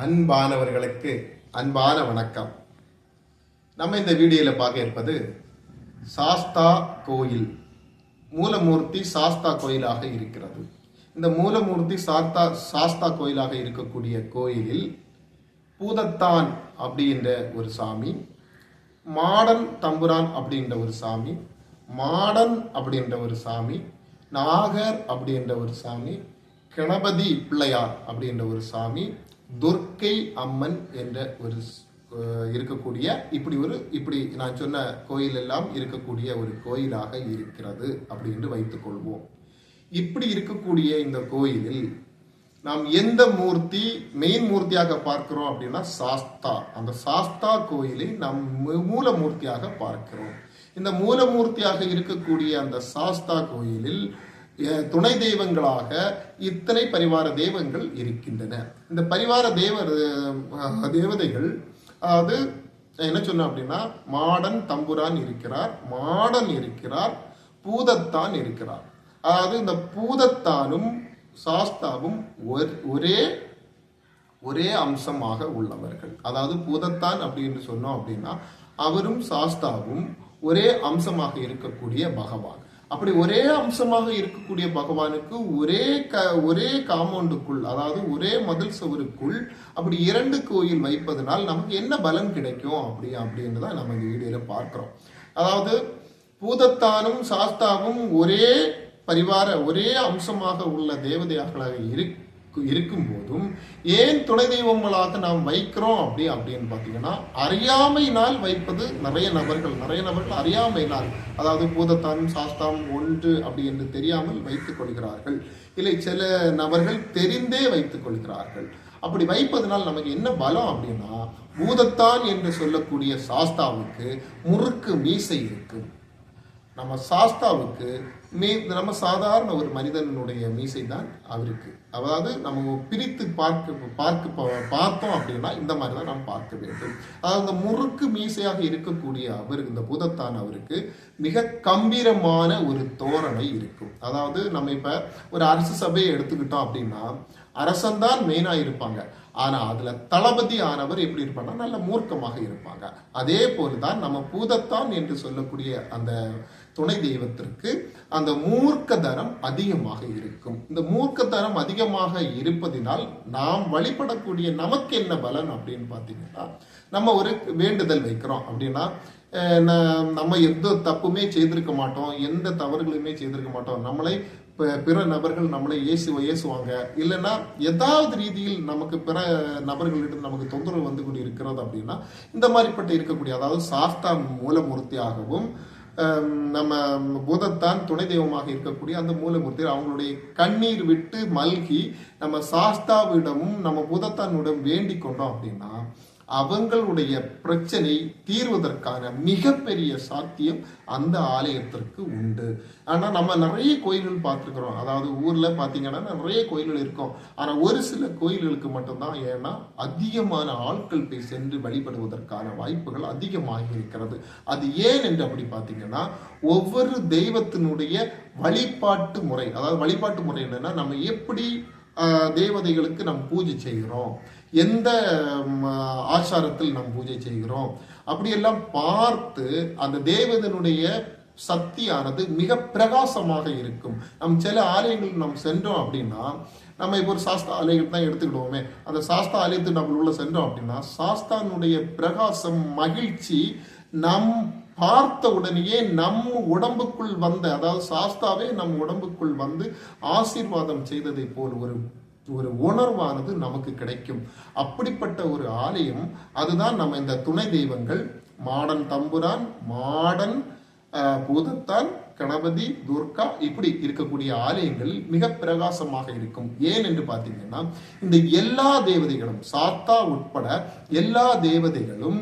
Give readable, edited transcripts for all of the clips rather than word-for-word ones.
அன்பானவர்களுக்கு அன்பான வணக்கம். நம்ம இந்த வீடியோவில் பார்க்க இருப்பது சாஸ்தா கோயில். மூலமூர்த்தி சாஸ்தா கோயிலாக இருக்கிறது. இந்த மூலமூர்த்தி சாஸ்தா கோயிலாக இருக்கக்கூடிய கோயிலில் பூதத்தான் அப்படின்ற ஒரு சாமி, மாடன் தம்புரான் அப்படின்ற ஒரு சாமி, மாடன் அப்படின்ற ஒரு சாமி, நாகர் அப்படின்ற ஒரு சாமி, கணபதி பிள்ளையார் அப்படின்ற ஒரு சாமி, துர்க்கை அம்மன் என்ற ஒரு இருக்கக்கூடிய இப்படி நான் சொன்ன கோயில் எல்லாம் இருக்கக்கூடிய ஒரு கோயிலாக இருக்கிறது அப்படின்னு வைத்துக் கொள்வோம். இப்படி இருக்கக்கூடிய இந்த கோயிலில் நாம் எந்த மூர்த்தி மெயின் மூர்த்தியாக பார்க்கிறோம் அப்படின்னா சாஸ்தா. அந்த சாஸ்தா கோயிலை நாம் மூலமூர்த்தியாக பார்க்கிறோம். இந்த மூலமூர்த்தியாக இருக்கக்கூடிய அந்த சாஸ்தா கோயிலில் துணை தெய்வங்களாக இத்தனை பரிவார தெய்வங்கள் இருக்கின்றன. இந்த பரிவார தேவதைகள் அதாவது என்ன சொன்ன அப்படின்னா மாடன் தம்புரான் இருக்கிறார், மாடன் இருக்கிறார், பூதத்தான் இருக்கிறார். அதாவது இந்த பூதத்தானும் சாஸ்தாவும் ஒரே அம்சமாக உள்ளவர்கள். அதாவது பூதத்தான் அப்படின்னு சொன்னோம் அப்படின்னா அவரும் சாஸ்தாவும் ஒரே அம்சமாக இருக்கக்கூடிய பகவான். அப்படி ஒரே அம்சமாக இருக்கக்கூடிய பகவானுக்கு ஒரே காம்பவுண்டுக்குள், அதாவது ஒரே மதில் சுவருக்குள் அப்படி இரண்டு கோயில் வைப்பதனால் நமக்கு என்ன பலன் கிடைக்கும் அப்படின்றத நம்ம இந்த வீடியோல பார்க்கிறோம். அதாவது பூதத்தானும் சாஸ்தாவும் ஒரே அம்சமாக உள்ள தேவதையாக இருக்கும் போதும் ஏன் துணை தெய்வங்களாக நாம் வைக்கிறோம் அப்படின்னு பார்த்தீங்கன்னா அறியாமையினால் வைப்பது. நிறைய நபர்கள் அறியாமையினால், அதாவது பூதத்தானும் சாஸ்தாவும் ஒன்று அப்படி என்று தெரியாமல் வைத்துக் கொள்கிறார்கள். இல்லை, சில நபர்கள் தெரிந்தே வைத்துக் கொள்கிறார்கள். அப்படி வைப்பதனால் நமக்கு என்ன பலம் அப்படின்னா, பூதத்தான் என்று சொல்லக்கூடிய சாஸ்தாவுக்கு முறுக்கு மீசை இருக்கு. நம்ம சாஸ்தாவுக்கு நம்ம சாதாரண ஒரு மனிதனுடைய மீசை தான் அவருக்கு. அதாவது நம்ம பிரித்து பார்த்தோம் அப்படின்னா இந்த மாதிரி தான் நாம் பார்க்க வேண்டும். அதாவது இந்த முறுக்கு மீசையாக இருக்கக்கூடிய அவருக்கு, இந்த பூதத்தான் அவருக்கு மிக கம்பீரமான ஒரு தோரணை இருக்கும். அதாவது நம்ம இப்ப ஒரு அரசு சபையை எடுத்துக்கிட்டோம் அப்படின்னா அரசன்தான் மெயினா இருப்பாங்க. ஆனா அதுல தளபதி ஆனவர் எப்படி இருப்பாங்கன்னா நல்ல மூர்க்கமாக இருப்பாங்க. அதே போலதான் நம்ம பூதத்தான் என்று சொல்லக்கூடிய அந்த துணை தெய்வத்திற்கு அந்த மூர்க்க தரம் அதிகமாக இருக்கும். இந்த மூர்க்க தரம் அதிகமாக இருப்பதினால் நாம் வழிபடக்கூடிய நமக்கு என்ன பலன் அப்படின்னு பார்த்தீங்கன்னா, நம்ம ஒரு வேண்டுதல் வைக்கிறோம் அப்படின்னா நம்ம எந்த தப்புமே செய்திருக்க மாட்டோம், எந்த தவறுகளுமே செய்திருக்க மாட்டோம், நம்மளை பிற நபர்கள் நம்மளை ஏசுவாங்க, இல்லைன்னா ஏதாவது ரீதியில் நமக்கு பிற நபர்களிடம் நமக்கு தொந்தரவு வந்து கொண்டு இருக்கிறது அப்படின்னா இந்த மாதிரிப்பட்ட இருக்கக்கூடிய, அதாவது சாஸ்தா மூலமூர்த்தியாகவும் நம்ம பூதத்தான் துணை தெய்வமாக இருக்கக்கூடிய அந்த மூலமூர்த்தி அவங்களுடைய கண்ணீர் விட்டு மல்கி நம்ம சாஸ்தாவிடமும் நம்ம பூதத்தானிடம் வேண்டிக் கொண்டோம் அப்படின்னா அவங்களுடைய பிரச்சனை தீர்வதற்கான மிகப்பெரிய சாத்தியம் அந்த ஆலயத்திற்கு உண்டு. ஆனா நம்ம நிறைய கோயில்கள் பார்த்துருக்கிறோம். அதாவது ஊர்ல பாத்தீங்கன்னா நிறைய கோயில்கள் இருக்கும். ஆனா ஒரு சில கோயில்களுக்கு மட்டும்தான், ஏன்னா அதிகமான ஆட்கள் போய் சென்று வழிபடுவதற்கான வாய்ப்புகள் அதிகமாக இருக்கிறது. அது ஏன் என்று அப்படி பாத்தீங்கன்னா ஒவ்வொரு தெய்வத்தினுடைய வழிபாட்டு முறை, அதாவது வழிபாட்டு முறை என்னன்னா நம்ம எப்படி தேவதைகளுக்கு நாம் பூஜை செய்கிறோம், எந்த ஆச்சாரத்தில் நாம் பூஜை செய்கிறோம் அப்படியெல்லாம் பார்த்து அந்த தேவதனுடைய சக்தியானது மிக பிரகாசமாக இருக்கும். நம் சில ஆலயங்கள் நாம் சென்றோம் அப்படின்னா, நம்ம இப்போ ஒரு சாஸ்தா ஆலயங்கள் தான் எடுத்துக்கிடுவோமே, அந்த சாஸ்தா ஆலயத்துக்கு நம்ம உள்ள சென்றோம் அப்படின்னா சாஸ்தானுடைய பிரகாசம் மகிழ்ச்சி நம் பார்த்த உடனேயே நம் உடம்புக்குள் வந்த, அதாவது சாஸ்தாவே நம் உடம்புக்குள் வந்து ஆசீர்வாதம் செய்ததை போல் ஒரு உணர்வானது நமக்கு கிடைக்கும். அப்படிப்பட்ட ஒரு ஆலயம் அதுதான் நம்ம இந்த துணை தெய்வங்கள் மாடன் தம்புரான், மாடன் பூதத்தான், கணபதி, துர்கா இப்படி இருக்கக்கூடிய ஆலயங்களில் மிக பிரகாசமாக இருக்கும். ஏன் என்று பார்த்தீங்கன்னா இந்த எல்லா தேவதைகளும் சாஸ்தா உட்பட எல்லா தேவதைகளும்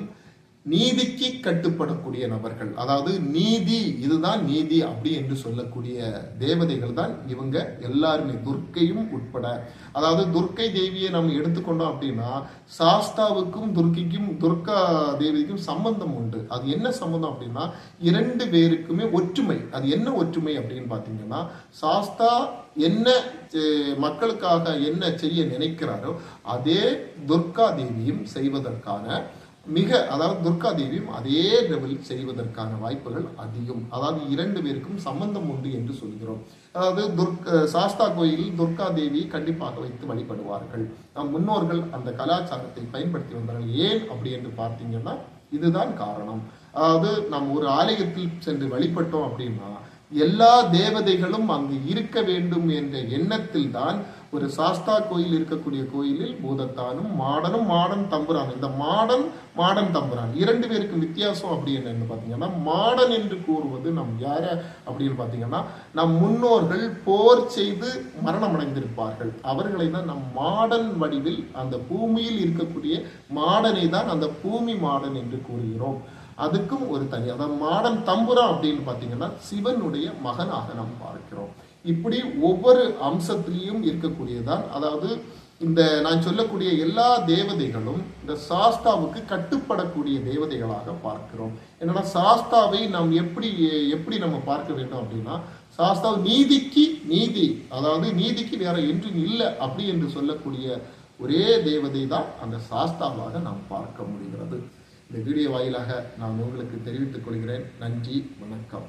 நீதிக்கு கட்டுப்படக்கூடிய நபர்கள், அதாவது நீதி, இதுதான் நீதி அப்படி என்று சொல்லக்கூடிய தேவதைகள் தான் இவங்க எல்லாருமே, துர்க்கையும் உட்பட. அதாவது துர்க்கை தேவியை நம்ம எடுத்துக்கொண்டோம் அப்படின்னா சாஸ்தாவுக்கும் துர்கா தேவிக்கும் சம்பந்தம் உண்டு. அது என்ன சம்பந்தம் அப்படின்னா இரண்டு பேருக்குமே ஒற்றுமை. அது என்ன ஒற்றுமை அப்படின்னு பாத்தீங்கன்னா, சாஸ்தா என்ன மக்களுக்காக என்ன செய்ய நினைக்கிறாரோ அதே துர்கா தேவியும் செய்வதற்கான அதாவது துர்கா தேவியும் அதே லெவலில் செய்வதற்கான வாய்ப்புகள் அதிகம். அதாவது இரண்டு பேருக்கும் சம்பந்தம் உண்டு என்று சொல்கிறோம். அதாவது சாஸ்தா கோயிலில் துர்கா தேவியை கண்டிப்பாக வைத்து வழிபடுவார்கள். நம் முன்னோர்கள் அந்த கலாச்சாரத்தை பயன்படுத்தி வந்தார்கள். ஏன் அப்படி என்று பார்த்தீங்கன்னா இதுதான் காரணம். அதாவது நாம் ஒரு ஆலயத்தில் சென்று வழிபட்டோம் அப்படின்னா எல்லா தேவதைகளும் அங்கு இருக்க வேண்டும் என்ற எண்ணத்தில் தான் ஒரு சாஸ்தா கோயில் இருக்கக்கூடிய கோயிலில் பூதத்தானும் மாடன் தம்புரான், இந்த மாடன் தம்புரான் இரண்டு பேருக்கும் வித்தியாசம் அப்படி என்னன்னு பார்த்தீங்கன்னா, மாடன் என்று கூறுவது நம் யார அப்படின்னு பார்த்தீங்கன்னா நம் முன்னோர்கள் போர் செய்து மரணம் அடைந்திருப்பார்கள். அவர்களை தான் நம் மாடன் வடிவில் அந்த பூமியில் இருக்கக்கூடிய மாடனை தான் அந்த பூமி மாடன் என்று கூறுகிறோம். அதுக்கும் ஒரு தனி, அதாவது மாடன் தம்புரா அப்படின்னு பார்த்தீங்கன்னா சிவனுடைய மகனாக நாம் பார்க்கிறோம். இப்படி ஒவ்வொரு அம்சத்திலையும் இருக்கக்கூடியதான். அதாவது இந்த நான் சொல்லக்கூடிய எல்லா தேவதைகளும் இந்த சாஸ்தாவுக்கு கட்டுப்படக்கூடிய தேவதைகளாக பார்க்கிறோம். என்னன்னா சாஸ்தாவை நாம் எப்படி நம்ம பார்க்க வேண்டும் அப்படின்னா, சாஸ்தா நீதிக்கு நீதி, அதாவது நீதிக்கு வேற என்றும் இல்லை அப்படி என்று சொல்லக்கூடிய ஒரே தேவதை தான் அந்த சாஸ்தாவாக நாம் பார்க்க முடிகிறது. இந்த வீடியோ வாயிலாக நான் உங்களுக்கு தெரிவித்துக் கொள்கிறேன். நன்றி, வணக்கம்.